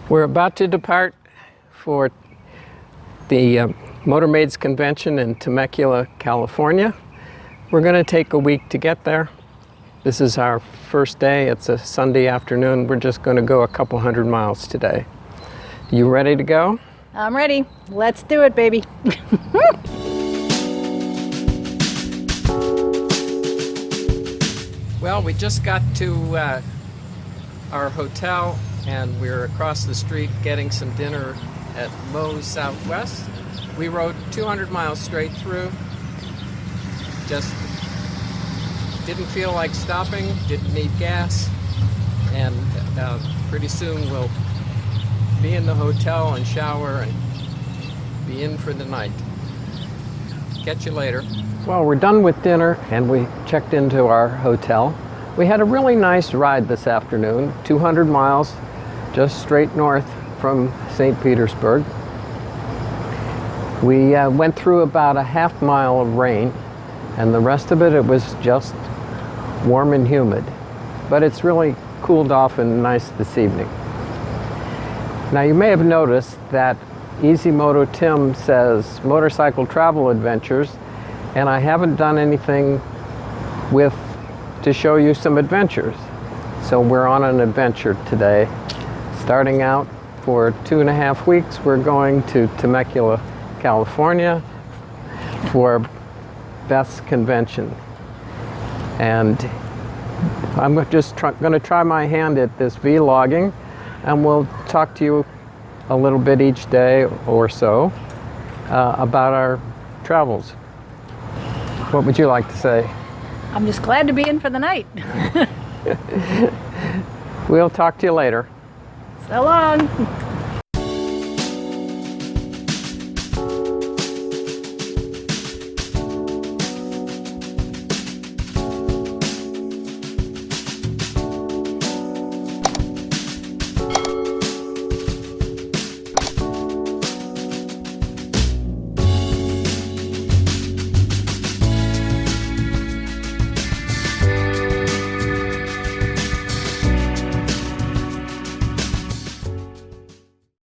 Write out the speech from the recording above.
We're about to depart for the Motor Maids convention in Temecula, California. We're going to take a week to get there. This is our first day. It's a Sunday afternoon. We're just going to go a couple hundred miles today. You ready to go? I'm ready. Let's do it, baby. Well, we just got to our hotel and we're across the street getting some dinner at Moe's Southwest. We rode 200 miles straight through. Just didn't feel like stopping, didn't need gas, and pretty soon we'll be in the hotel and shower and be in for the night. Catch you later. Well, we're done with dinner and we checked into our hotel. We had a really nice ride this afternoon, 200 miles, just straight north from St. Petersburg. We went through about a half mile of rain, and the rest of it was just warm and humid. But it's really cooled off and nice this evening. Now, you may have noticed that Easy Moto Tim says motorcycle travel adventures, and I haven't done anything to show you some adventures. So we're on an adventure today. Starting out for 2.5 weeks, we're going to Temecula, California for Beth's convention. And I'm just going to try my hand at this vlogging, and we'll talk to you a little bit each day or so about our travels. What would you like to say? I'm just glad to be in for the night. We'll talk to you later. So long.